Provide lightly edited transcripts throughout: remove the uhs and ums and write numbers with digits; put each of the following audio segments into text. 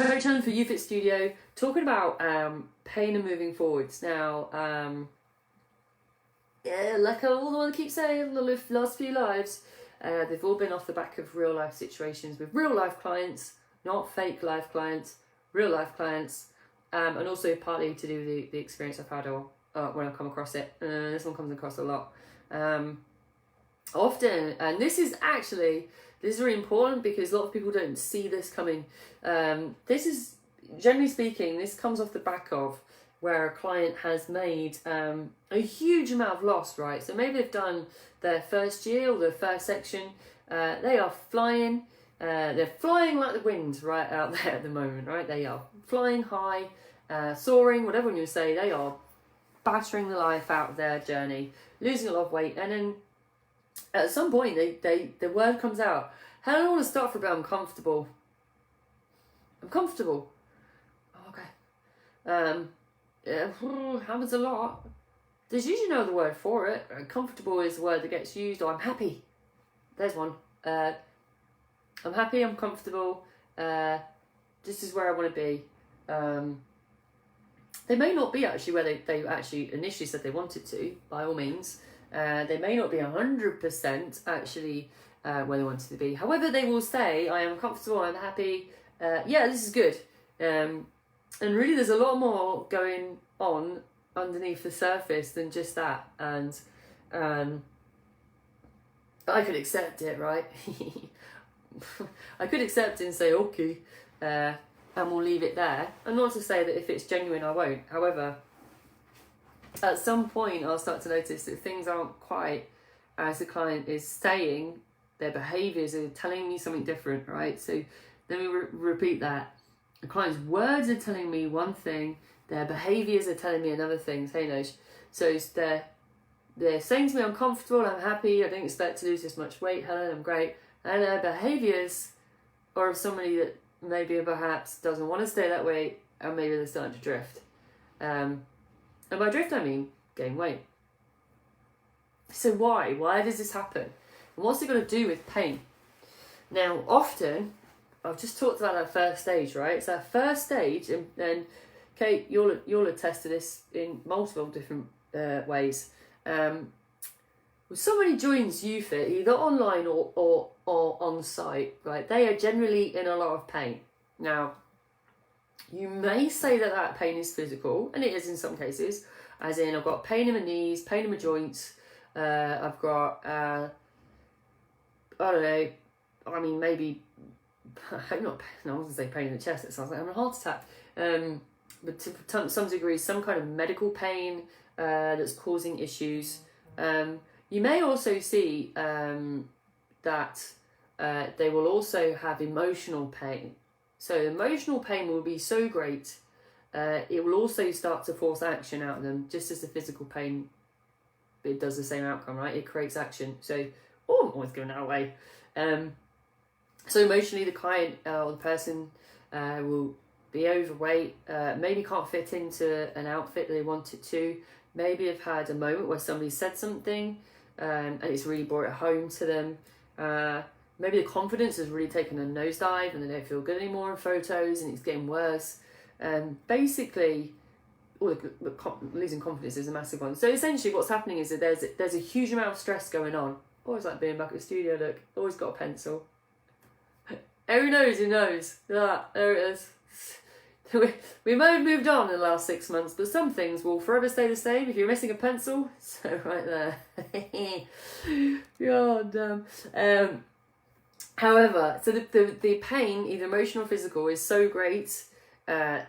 Coach Helen for YouFit Studio, talking about pain and moving forwards. Now, like all the one I keep saying, the last few lives, they've all been off the back of real life situations with real life clients, not fake life clients, real life clients, and also partly to do with the experience I've had or when I've come across it. This one comes across a lot. Often, and this is really important because a lot of people don't see this coming. This is, generally speaking, this comes off the back of where a client has made a huge amount of loss, right? So maybe they've done their first year or their first section. They are flying. They're flying like the wind right out there at the moment, right? They are flying high, soaring, whatever you say. They are battering the life out of their journey, losing a lot of weight, and then at some point, the word comes out. Helen, I want to start for a bit. I'm comfortable. Oh, okay. Happens a lot. There's usually no other word for it. Comfortable is the word that gets used. Or I'm happy. There's one. I'm happy. I'm comfortable. This is where I want to be. They may not be actually where they actually initially said they wanted to. By all means. They may not be 100% actually where they wanted to be. However, they will say, I am comfortable, I'm happy, yeah, this is good. And really there's a lot more going on underneath the surface than just that. And I could accept it, right? I could accept it and say, okay, and we'll leave it there. And not to say that if it's genuine, I won't. However, at some point I'll start to notice that things aren't quite as the client is saying. Their behaviours are telling me something different, right? So let me repeat that. The client's words are telling me one thing, their behaviours are telling me another thing. So they're saying to me, I'm comfortable, I'm happy, I don't expect to lose this much weight, Helen, I'm great. And their behaviours are of somebody that maybe perhaps doesn't want to stay that way, and maybe they're starting to drift. And by drift, I mean gain weight. So why? Why does this happen? And what's it got to do with pain? Now, often, I've just talked about that first stage, right? It's that first stage, and Kate, you'll attest to this in multiple different ways. When somebody joins YouFit, either online or on site, right? They are generally in a lot of pain. Now, you may say that pain is physical, and it is in some cases, as in I've got pain in my knees, pain in my joints, I've got, I don't know, I mean, maybe, I was going to say pain in the chest, it sounds like I'm having a heart attack, but to some degree, some kind of medical pain that's causing issues. You may also see that they will also have emotional pain. So emotional pain will be so great, it will also start to force action out of them, just as the physical pain, it does the same outcome, right? It creates action. So, I'm always going that way. So emotionally, the client or the person will be overweight, maybe can't fit into an outfit that they wanted to, maybe have had a moment where somebody said something and it's really brought it home to them. Maybe the confidence has really taken a nosedive and they don't feel good anymore in photos and it's getting worse. Basically, losing confidence is a massive one. So essentially what's happening is that there's a huge amount of stress going on. Always like being back at the studio, look. Always got a pencil. Who knows, who knows? Ah, there it is. We may have moved on in the last 6 months, but some things will forever stay the same. If you're missing a pencil, so right there. God damn. However, so the pain, either emotional or physical, is so great that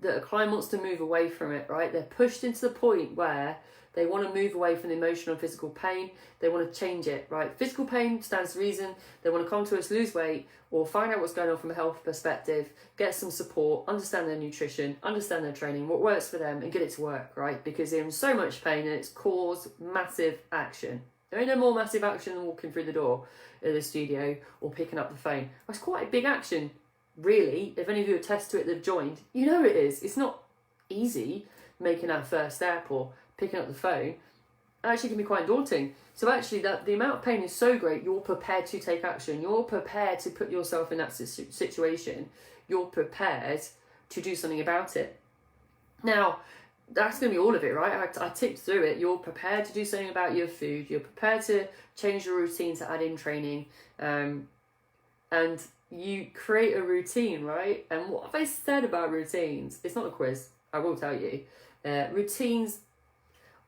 a client wants to move away from it, right? They're pushed into the point where they want to move away from the emotional and physical pain. They want to change it, right? Physical pain stands to reason. They want to come to us, lose weight, or find out what's going on from a health perspective, get some support, understand their nutrition, understand their training, what works for them, and get it to work, right? Because they're in so much pain and it's caused massive action. There ain't no more massive action than walking through the door at the studio or picking up the phone. That's quite a big action, really. If any of you attest to it that have joined, you know it is. It's not easy making that first step or picking up the phone. Actually can be quite daunting. So actually the amount of pain is so great, you're prepared to take action. You're prepared to put yourself in that situation. you're prepared to do something about it. Now, that's going to be all of it, right? I tipped through it. You're prepared to do something about your food. You're prepared to change your routine to add in training. And you create a routine, right? And what have I said about routines? It's not a quiz, I will tell you. Routines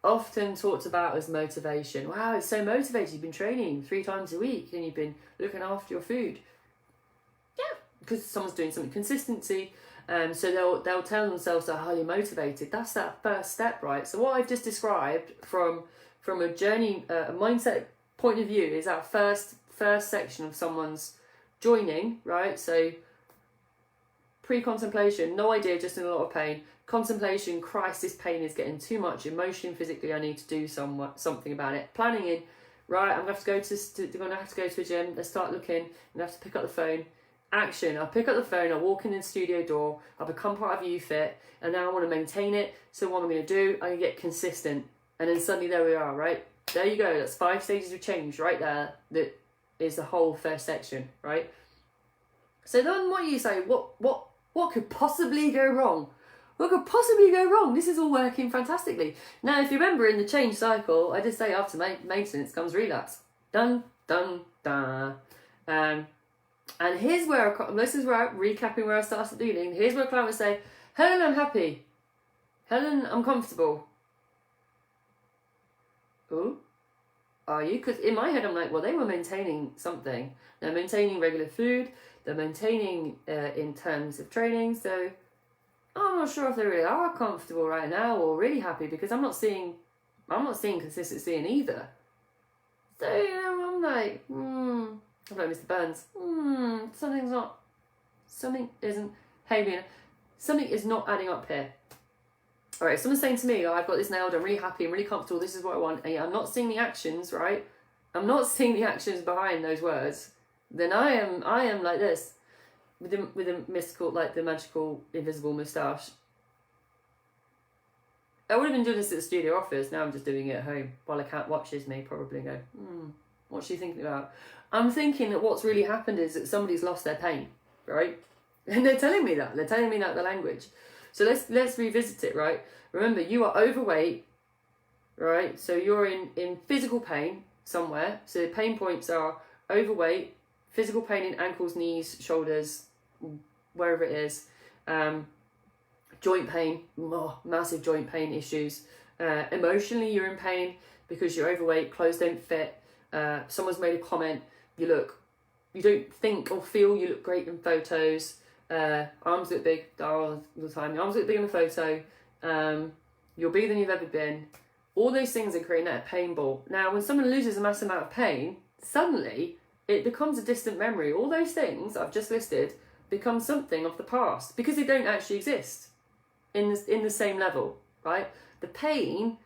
often talked about as motivation. Wow, it's so motivated. You've been training 3 times a week and you've been looking after your food. Yeah, because someone's doing something consistency. So they'll tell themselves they're highly motivated. That's that first step, right? So what I've just described from a journey, a mindset point of view, is that first section of someone's joining, right? So pre-contemplation, no idea, just in a lot of pain. Contemplation, Christ, this pain is getting too much emotionally and physically. I need to do something about it. Planning in, right? I'm gonna have to go to a gym. Let's start looking. I'm gonna have to pick up the phone. Action. I pick up the phone. I walk in the studio door. I become part of UFit, and now I want to maintain it. So what I'm going to do, I'm going to get consistent, and then suddenly there we are. Right there you go. That's 5 stages of change right there. That is the whole first section, right? So then, what do you say? What could possibly go wrong? What could possibly go wrong? This is all working fantastically. Now, if you remember in the change cycle, I did say after maintenance comes relapse. Dun dun dun. And here's where recapping where I started dealing. Here's where a client would say, Helen, I'm happy. Helen, I'm comfortable. Oh, are you? Because in my head, I'm like, well, they were maintaining something. They're maintaining regular food. They're maintaining in terms of training. So I'm not sure if they really are comfortable right now or really happy, because I'm not seeing consistency in either. So, I'm like, I'm like Mr. Burns. Something is not adding up here. All right, someone's saying to me, oh, I've got this nailed, I'm really happy, I'm really comfortable, this is what I want, and I'm not seeing the actions, right? I'm not seeing the actions behind those words. Then I am like this, with a mystical, like the magical, invisible moustache. I would have been doing this at the studio office, now I'm just doing it at home, while a cat watches me, probably, and go, what's she thinking about? I'm thinking that what's really happened is that somebody's lost their pain, right? And they're telling me that. They're telling me that the language. So let's revisit it, right? Remember, you are overweight, right? So you're in physical pain somewhere. So the pain points are overweight, physical pain in ankles, knees, shoulders, wherever it is. Joint pain, massive joint pain issues. Emotionally, you're in pain because you're overweight, clothes don't fit. Someone's made a comment. You don't think or feel you look great in photos. Arms look big all the time. Your arms look big in the photo. You're bigger than you've ever been. All those things are creating that pain ball. Now, when someone loses a massive amount of pain, suddenly it becomes a distant memory. All those things I've just listed become something of the past because they don't actually exist in the same level, right? The pain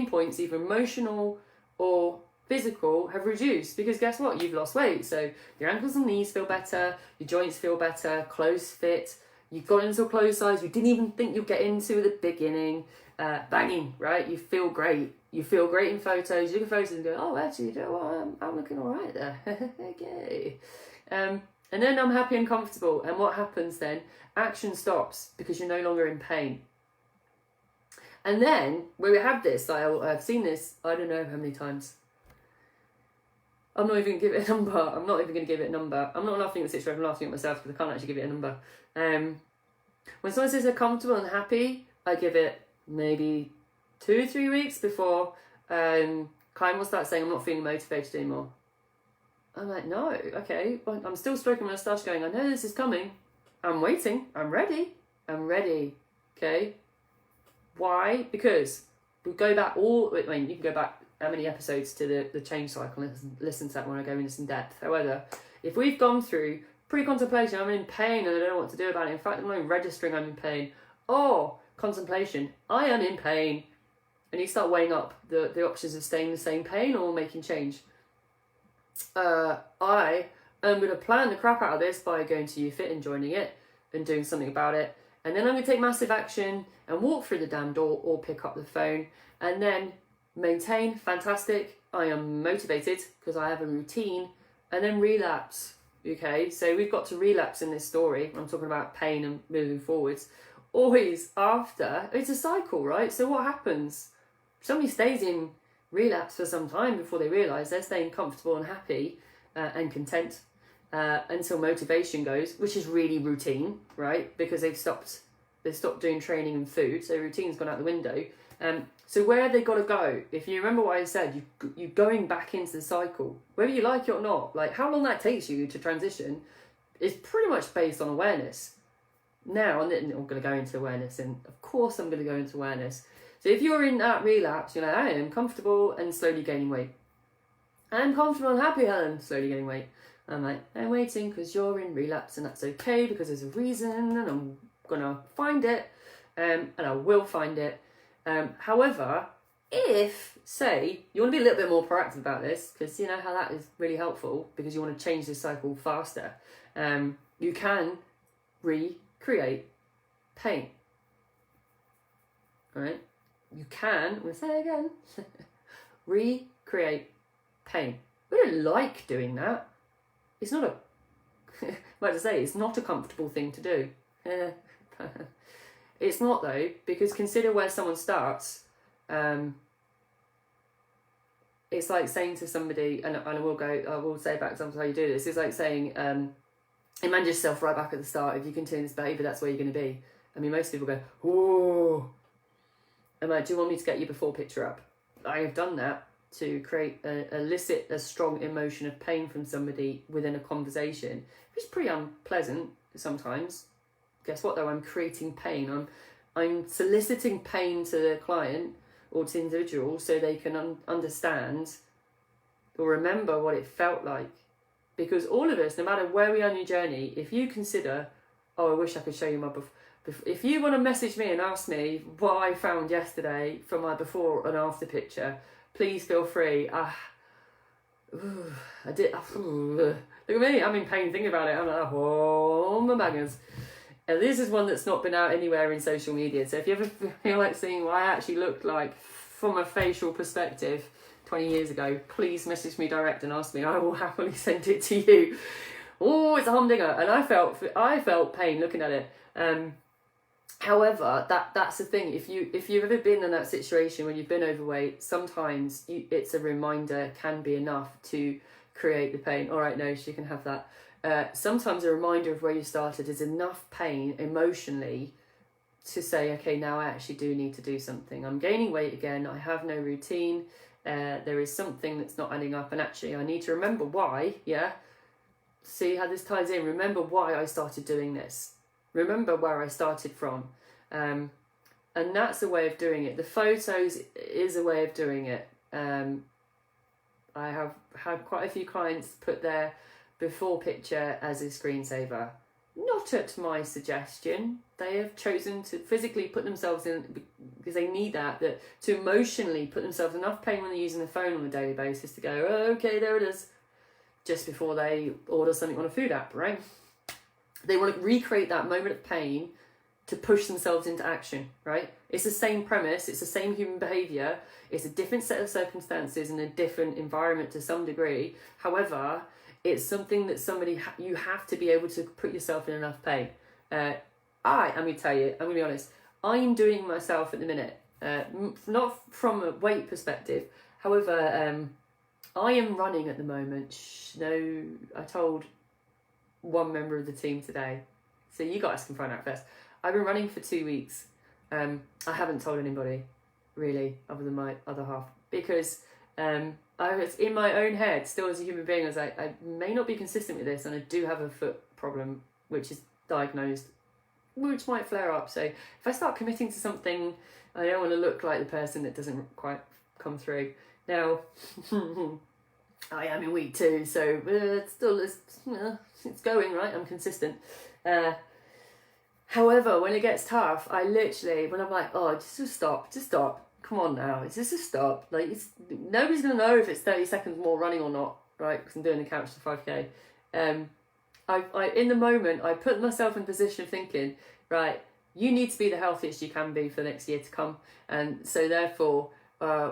points, either emotional or physical, have reduced because guess what? You've lost weight. So your ankles and knees feel better, your joints feel better, clothes fit, you've got into a clothes size you didn't even think you'd get into at the beginning. Banging, right? You feel great. You feel great in photos. You look at photos and go, oh, actually, you know what? I'm looking all right there. Okay. And then I'm happy and comfortable. And what happens then? Action stops because you're no longer in pain. And then, where we have this, I've seen this, I don't know how many times. I'm not even going to give it a number. I'm not laughing at the situation, I'm laughing at myself because I can't actually give it a number. When someone says they're comfortable and happy, I give it maybe 2-3 weeks before client will start saying, I'm not feeling motivated anymore. I'm like, no, okay. Well, I'm still stroking my moustache going, I know this is coming. I'm waiting. I'm ready. Okay? Why? Because we go back you can go back how many episodes to the change cycle and listen to that when I go into this in depth. However, if we've gone through pre-contemplation, I'm in pain and I don't know what to do about it. In fact, I'm not even registering I'm in pain. Or contemplation, I am in pain. And you start weighing up the options of staying in the same pain or making change. I am going to plan the crap out of this by going to UFit and joining it and doing something about it. And then I'm going to take massive action and walk through the damn door or pick up the phone and then maintain. Fantastic. I am motivated because I have a routine, and then relapse. Okay, so we've got to relapse in this story. I'm talking about pain and moving forwards. Always after, it's a cycle, right? So what happens? Somebody stays in relapse for some time before they realise they're staying comfortable and happy and content until motivation goes, which is really routine, right? Because they've stopped doing training and food, so routine's gone out the window. So where have they got to go? If you remember what I said, you're going back into the cycle, whether you like it or not. Like how long that takes you to transition is pretty much based on awareness. Now, I'm going to go into awareness, and of course I'm going to go into awareness. So if you're in that relapse, you're like, I am comfortable and slowly gaining weight. I'm comfortable and happy, Helen, slowly gaining weight. I'm like, I'm waiting because you're in relapse, and that's okay because there's a reason, and I'm going to find it, and I will find it. However, if, say, you want to be a little bit more proactive about this, because you know how that is really helpful, because you want to change this cycle faster, you can recreate pain. All right? You can, I'm going to say it again, recreate pain. We don't like doing that. It's not like I say, it's not a comfortable thing to do. It's not though, because consider where someone starts. It's like saying to somebody, and I will say back examples how you do this. It's like saying, imagine yourself right back at the start. If you continue this behaviour, that's where you're going to be. I mean, most people go, oh. I'm like, do you want me to get your before picture up? I have done that to elicit a strong emotion of pain from somebody within a conversation, which is pretty unpleasant sometimes. Guess what though? I'm creating pain. I'm soliciting pain to the client or to the individual so they can understand or remember what it felt like. Because all of us, no matter where we are on your journey, if you consider, oh, I wish I could show you my if you want to message me and ask me what I found yesterday from my before and after picture, please feel free. I did. Look at me, I'm in pain thinking about it. I'm like, oh my bangers. And this is one that's not been out anywhere in social media. So if you ever feel like seeing what I actually looked like from a facial perspective 20 years ago, please message me direct and ask me. I will happily send it to you. Oh, it's a humdinger. And I felt pain looking at it. However, that's the thing. If you've ever been in that situation when you've been overweight, sometimes it's a reminder can be enough to create the pain. All right, no, she can have that. Sometimes a reminder of where you started is enough pain emotionally to say, okay, now I actually do need to do something. I'm gaining weight again. I have no routine. There is something that's not adding up, and actually I need to remember why. Yeah, see how this ties in. Remember why I started doing this. Remember where I started from. And that's a way of doing it. The photos is a way of doing it. I have had quite a few clients put their before picture as a screensaver. Not at my suggestion. They have chosen to physically put themselves in, because they need that to emotionally put themselves enough pain when they're using the phone on a daily basis to go, oh, okay, there it is, just before they order something on a food app, right? They want to recreate that moment of pain to push themselves into action, right? It's the same premise, it's the same human behaviour, it's a different set of circumstances and a different environment to some degree. However, it's something that you have to be able to put yourself in enough pain. I'm going to tell you, I'm going to be honest, I'm doing myself at the minute, not from a weight perspective, however, I am running at the moment. No, I told one member of the team today, so you guys can find out first. I've been running for 2 weeks. I haven't told anybody really, other than my other half, because I was in my own head still as a human being. I was like, I may not be consistent with this, and I do have a foot problem which is diagnosed, which might flare up. So if I start committing to something, I don't want to look like the person that doesn't quite come through. Now I am in week 2, so it's going, right? I'm consistent. However, when it gets tough, I literally, when I'm like, oh, just stop. Come on now, it's just a stop. Like, nobody's going to know if it's 30 seconds more running or not, right? Because I'm doing the couch to 5k. I in the moment, I put myself in a position of thinking, right, you need to be the healthiest you can be for the next year to come. And so therefore,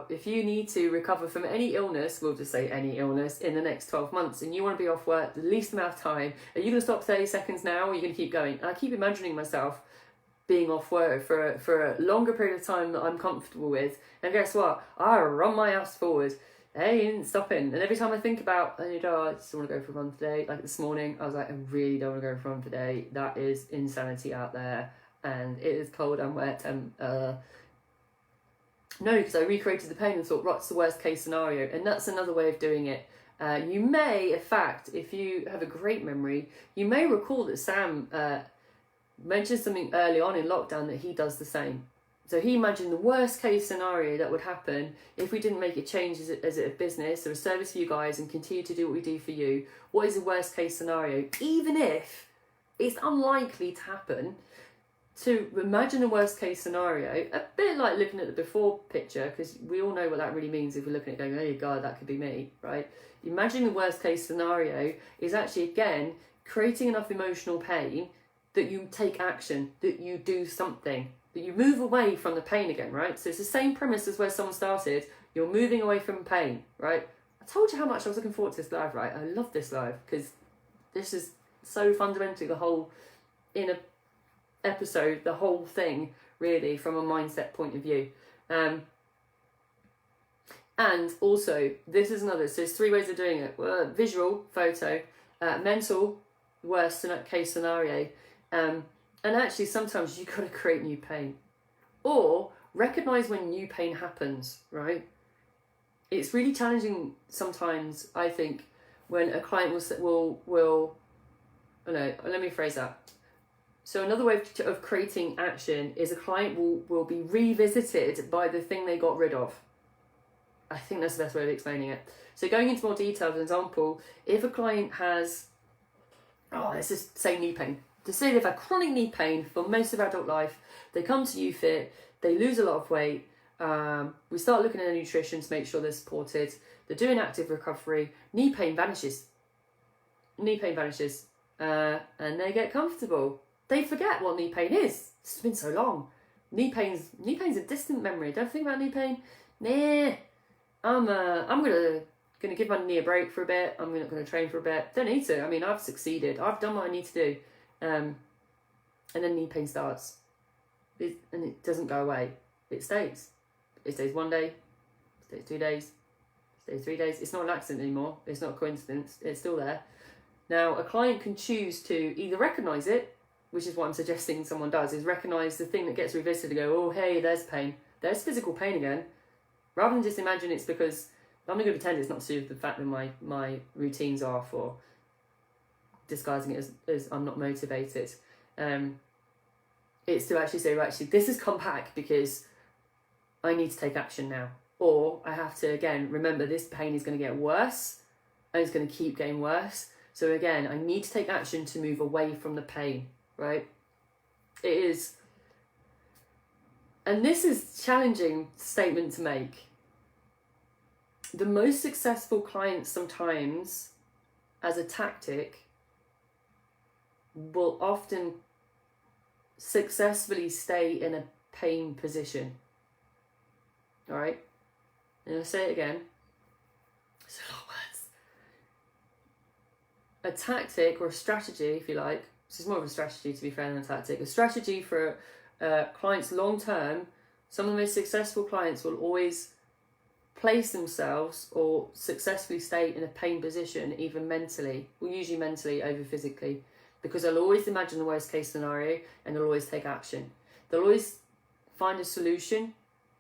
if you need to recover from any illness, we'll just say any illness, in the next 12 months, and you want to be off work the least amount of time, are you going to stop 30 seconds now, or are you going to keep going? And I keep imagining myself being off work for a longer period of time that I'm comfortable with, and guess what? I run my ass forward. Hey, ain't stopping. And every time I think about, I just want to go for a run today, like this morning, I was like, I really don't want to go for a run today. That is insanity out there, and it is cold and wet, and no, because I recreated the pain and thought, what's the worst case scenario? And that's another way of doing it. You may, in fact, if you have a great memory, you may recall that Sam mentioned something early on in lockdown that he does the same. So he imagined the worst case scenario that would happen if we didn't make a change as a business or a service for you guys and continue to do what we do for you. What is the worst case scenario? Even if it's unlikely to happen, to imagine the worst case scenario, a bit like looking at the before picture, because we all know what that really means if we're looking at it going, oh God, that could be me, right? Imagining the worst case scenario is actually, again, creating enough emotional pain that you take action, that you do something, that you move away from the pain again, right? So it's the same premise as where someone started. You're moving away from pain, right? I told you how much I was looking forward to this live, right? I love this live because this is so fundamentally the whole inner episode, the whole thing, really, from a mindset point of view. And also, this is another, so there's 3 ways of doing it. Visual, photo, mental, worst case scenario, and actually sometimes you've got to create new pain. Or recognise when new pain happens, right? It's really challenging sometimes, I think, when a client will oh no, let me phrase that. So another way of creating action is a client will be revisited by the thing they got rid of. I think that's the best way of explaining it. So going into more detail, for example, if a client has, let's just say knee pain. To say they've had chronic knee pain for most of their adult life, they come to YouFit, they lose a lot of weight, we start looking at their nutrition to make sure they're supported, they're doing active recovery, knee pain vanishes. Knee pain vanishes, and they get comfortable. They forget what knee pain is. It's been so long. Knee pain's a distant memory. Don't think about knee pain. Nah, I'm gonna give my knee a break for a bit. I'm not gonna train for a bit. Don't need to. I mean, I've succeeded. I've done what I need to do. And then knee pain starts, and it doesn't go away. It stays. It stays 1 day, stays 2 days, stays 3 days. It's not an accident anymore. It's not a coincidence. It's still there. Now, a client can choose to either recognise it, which is what I'm suggesting someone does, is recognise the thing that gets revisited and go, oh, hey, there's pain. There's physical pain again. Rather than just imagine it's because, I'm not going to pretend it's not to do with the fact that my routine's off or disguising it as I'm not motivated. It's to actually say, this has come back because I need to take action now. Or I have to, again, remember this pain is going to get worse and it's going to keep getting worse. So again, I need to take action to move away from the pain, right? It is, and this is a challenging statement to make. The most successful clients sometimes, as a tactic, will often successfully stay in a pain position. All right? And I'll say it again. It's a lot of words. A tactic or a strategy, if you like, this is more of a strategy to be fair than a tactic, a strategy for clients long term. Some of the most successful clients will always place themselves or successfully stay in a pain position, even mentally, well, usually mentally over physically, because they'll always imagine the worst case scenario and they'll always take action. They'll always find a solution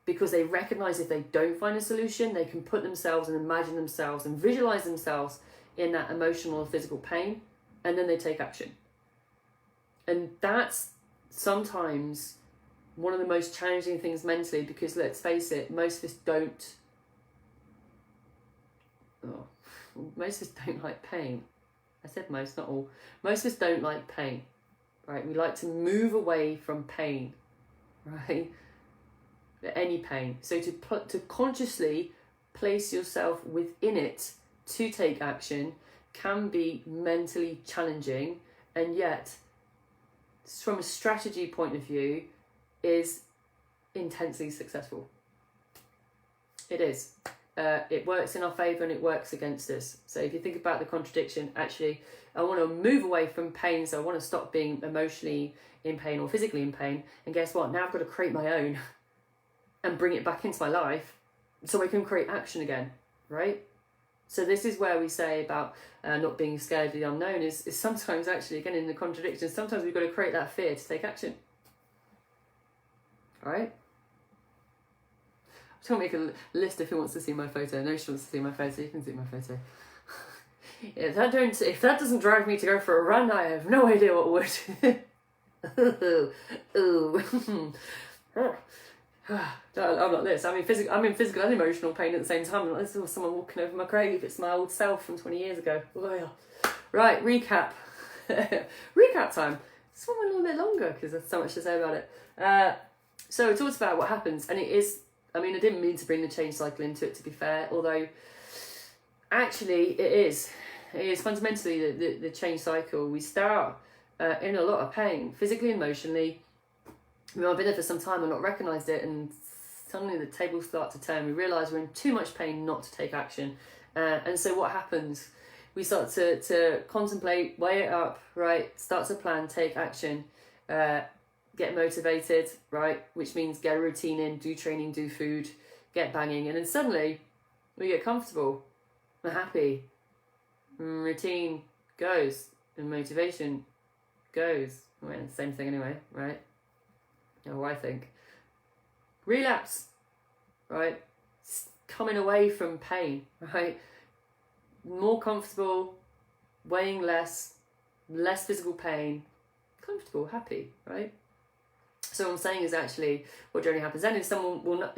because they recognize if they don't find a solution, they can put themselves and imagine themselves and visualize themselves in that emotional or physical pain, and then they take action. And that's sometimes one of the most challenging things mentally, because let's face it, most of us don't like pain. I said most, not all. Most of us don't like pain, right? We like to move away from pain, right? Any pain. So to consciously place yourself within it to take action can be mentally challenging, and yet from a strategy point of view is intensely successful. It is. It works in our favour and it works against us. So if you think about the contradiction, actually, I want to move away from pain, so I want to stop being emotionally in pain or physically in pain. And guess what? Now I've got to create my own and bring it back into my life so I can create action again, right? So this is where we say about not being scared of the unknown is sometimes actually, again, in the contradiction, sometimes we've got to create that fear to take action. All right? I'm going to make a list if he wants to see my photo. No, she wants to see my photo. You can see my photo. If that doesn't drive me to go for a run, I have no idea what would. Ooh. I'm like this. I'm in physical and emotional pain at the same time. This is someone walking over my grave. It's my old self from 20 years ago. Right, recap. Recap time. This one went a little bit longer because there's so much to say about it. So it talks about what happens, and it is. I mean, I didn't mean to bring the change cycle into it, to be fair. Although, actually, it is. It is fundamentally the change cycle. We start in a lot of pain, physically and emotionally. I mean, I've been there for some time and not recognised it, and suddenly the tables start to turn. We realise we're in too much pain not to take action. And so what happens? We start to contemplate, weigh it up, right? Start to plan, take action, get motivated, right? Which means get a routine in, do training, do food, get banging. And then suddenly we get comfortable, we're happy. Routine goes and motivation goes. Well, it's the same thing anyway, right? Oh, I think. Relapse, right? Coming away from pain, right? More comfortable, weighing less physical pain, comfortable, happy, right? So what I'm saying is actually what generally happens then is someone will not,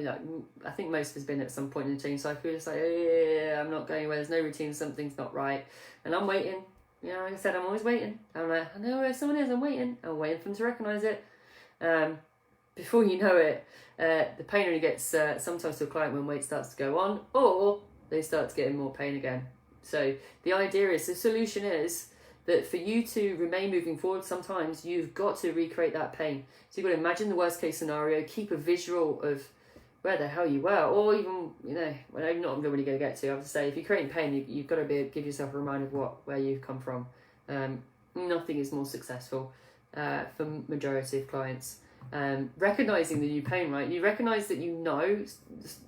I think most of us have been at some point in the change cycle, it's like, yeah, I'm not going away, there's no routine, something's not right. And I'm waiting, like I said, I'm always waiting. I'm like, I know where someone is, I'm waiting for them to recognise it. Before you know it, the pain only gets sometimes to a client when weight starts to go on, or they start to get in more pain again. So the idea is, the solution is that for you to remain moving forward, sometimes you've got to recreate that pain. So you've got to imagine the worst case scenario, keep a visual of where the hell you were, or even, well, I'm not really going to get to. I have to say, if you're creating pain, you've got to give yourself a reminder of where you've come from. Nothing is more successful for majority of clients. Recognizing the new pain, right? You recognize that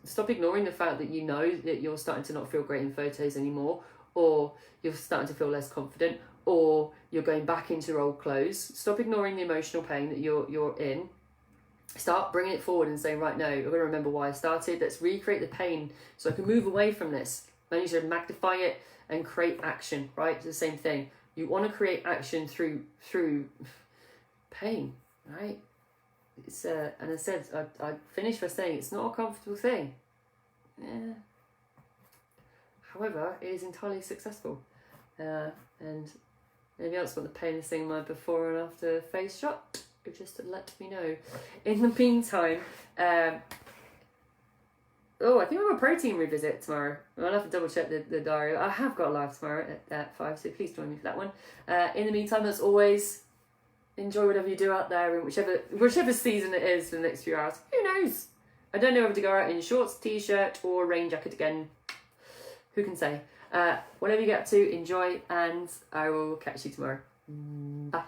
stop ignoring the fact that that you're starting to not feel great in photos anymore, or you're starting to feel less confident, or you're going back into your old clothes. Stop ignoring the emotional pain that you're in. Start bringing it forward and saying, right, no, I'm going to remember why I started. Let's recreate the pain so I can move away from this. Then you should magnify it and create action, right? It's the same thing. You want to create action through pain, right? It's and I said, I finished by saying it's not a comfortable thing. Yeah. However, it is entirely successful. And maybe else want the painless thing, my before and after face shot, just to let me know. In the meantime, I think we have a protein revisit tomorrow. I'll have to double check the diary. I have got a live tomorrow at 5, so please join me for that one. In the meantime, as always, enjoy whatever you do out there, in whichever season it is for the next few hours. Who knows? I don't know whether to go out in shorts, t-shirt, or rain jacket again. Who can say? Whatever you get up to, enjoy, and I will catch you tomorrow. Bye.